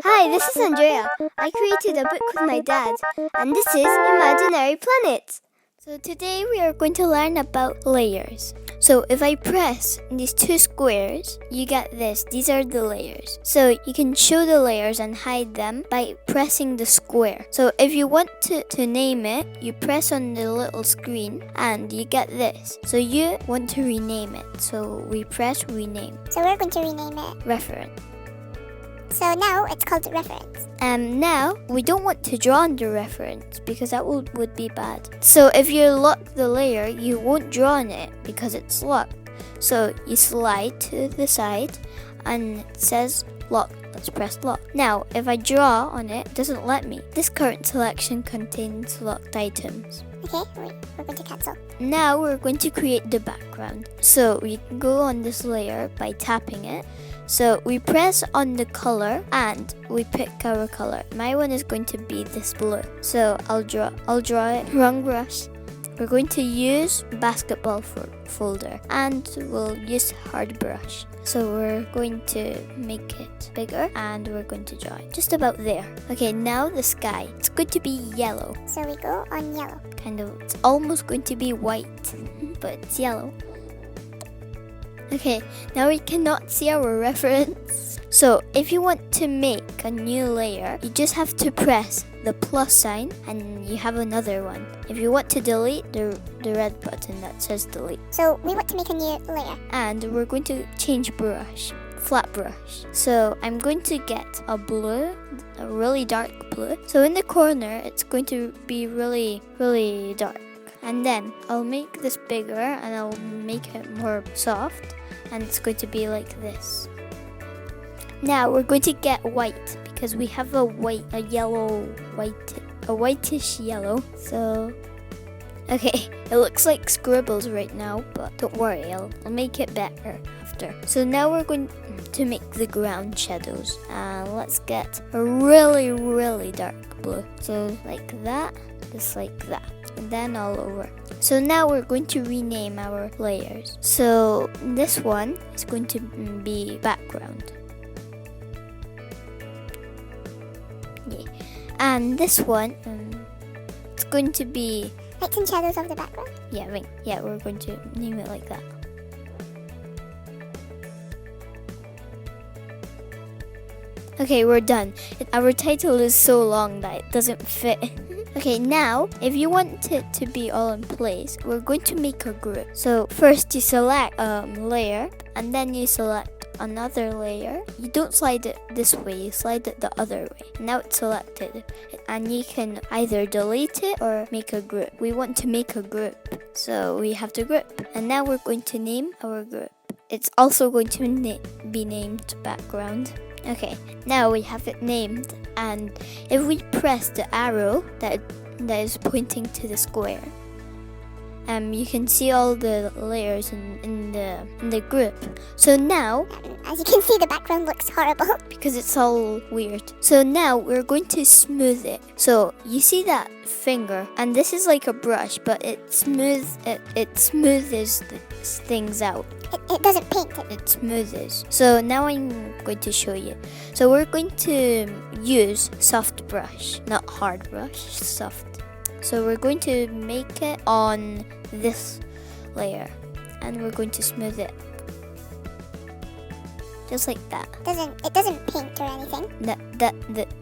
Hi, this is Andrea. I created a book with my dad, and this is Imaginary Planets. So today we are going to learn about layers. So if I press these two squares, you get this. These are the layers. So you can show the layers and hide them by pressing the square. So if you want to name it, you press on the little screen and you get this. So you want to rename it. So we press rename. So we're going to rename it Reference. So now it's called reference. Now we don't want to draw on the reference because that would be bad. So if you lock the layer, you won't draw on it because it's locked. So you slide to the side and it says lock. Let's press lock. Now if I draw on it, it doesn't let me. This current selection contains locked items. Okay, we're going to cancel. Now we're going to create the background. So we can go on this layer by tapping it. So we press on the color and we pick our color. My one is going to be this blue. So I'll draw it. Wrong brush. We're going to use basketball folder and we'll use hard brush. So we're going to make it bigger and we're going to draw it just about there. Okay, now the sky. It's going to be yellow. So we go on yellow. Kind of. It's almost going to be white, but it's yellow. Okay, now we cannot see our reference. So if you want to make a new layer, you just have to press the plus sign and you have another one. If you want to delete, the red button that says delete. So we want to make a new layer. And we're going to change brush, flat brush. So I'm going to get a blue, a really dark blue. So in the corner, it's going to be really, really dark. And then I'll make this bigger and I'll make it more soft. And it's going to be like this. Now we're going to get white because we have a whitish yellow. So, okay, it looks like scribbles right now, but don't worry, I'll make it better after. So now we're going to make the ground shadows. Let's get a really, really dark blue. So like that, just like that. And then all over. So now we're going to rename our layers. So this one is going to be background. Yeah. And this one, it's going to be lights and shadows of the background. Yeah, right. Yeah, we're going to name it like that. Okay, we're done. Our title is so long that it doesn't fit. Okay, now, if you want it to be all in place, we're going to make a group. So first you select layer, and then you select another layer. You don't slide it this way, you slide it the other way. Now it's selected, and you can either delete it or make a group. We want to make a group, so we have to group. And now we're going to name our group. It's also going to be named background. Okay, now we have it named, and if we press the arrow that is pointing to the square, you can see all the layers in the group. So now, as you can see, the background looks horrible because it's all weird. So now we're going to smooth it. So you see that finger, and this is like a brush, but it smoothes things out. It doesn't paint it. It smoothes. So now I'm going to show you. So we're going to use soft brush, not hard brush, soft. So we're going to make it on this layer, and we're going to smooth it. Just like that. It doesn't paint or anything.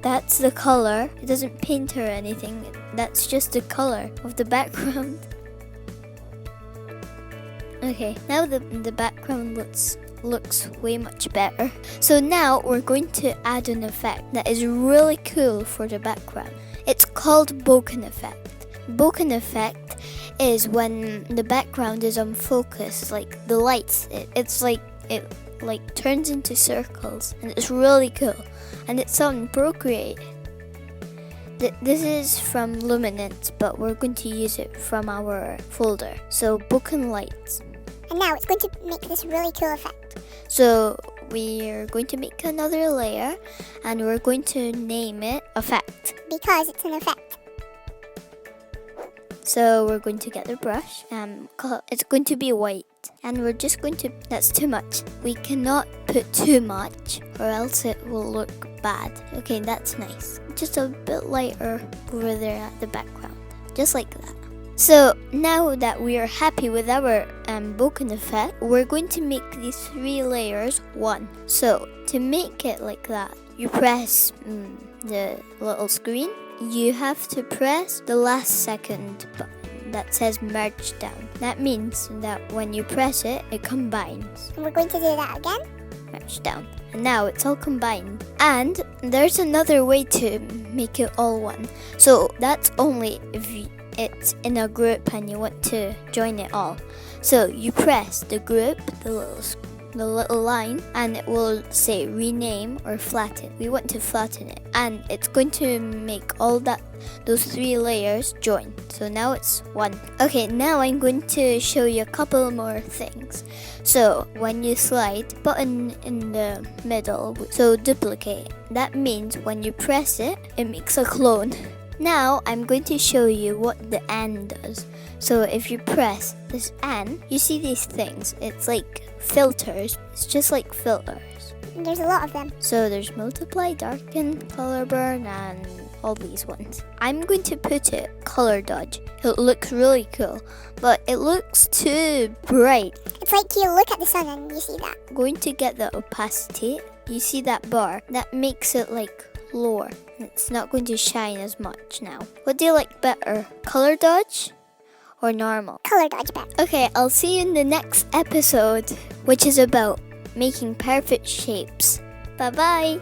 That's the color. It doesn't paint or anything. That's just the color of the background. Okay, now the background looks way much better. So now we're going to add an effect that is really cool for the background. It's called bokeh effect. Bokeh effect is when the background is on focus, like the lights. It's like it turns into circles, and it's really cool. And it's on Procreate. This is from Luminance, but we're going to use it from our folder. So bokeh lights. And now it's going to make this really cool effect. So we're going to make another layer, and we're going to name it effect. Because it's an effect. So we're going to get the brush. It's going to be white. And we're just going to, that's too much. We cannot put too much or else it will look bad. Okay, that's nice. Just a bit lighter over there at the background. Just like that. So now that we are happy with our bokeh effect, we're going to make these 3 layers one. So to make it like that, you press the little screen. You have to press the last second button that says merge down. That means that when you press it, it combines. And we're going to do that again. Merge down. And now it's all combined. And there's another way to make it all one. So that's only if it's in a group and you want to join it all. So you press the group, the little line, and it will say rename or flatten. We want to flatten it, and it's going to make all those 3 layers join. So now it's one. Okay, now I'm going to show you a couple more things. So when you slide, button in the middle, so duplicate. That means when you press it, it makes a clone. Now I'm going to show you what the and does. So if you press this and, you see these things. It's like filters. It's just like filters. And there's a lot of them. So there's multiply, darken, color burn, and all these ones. I'm going to put it color dodge. It looks really cool, but it looks too bright. It's like you look at the sun and you see that. I'm going to get the opacity. You see that bar? That makes it like lower. It's not going to shine as much now. What do you like better? Color dodge or normal? Color dodge better. Okay, I'll see you in the next episode, which is about making perfect shapes. Bye bye.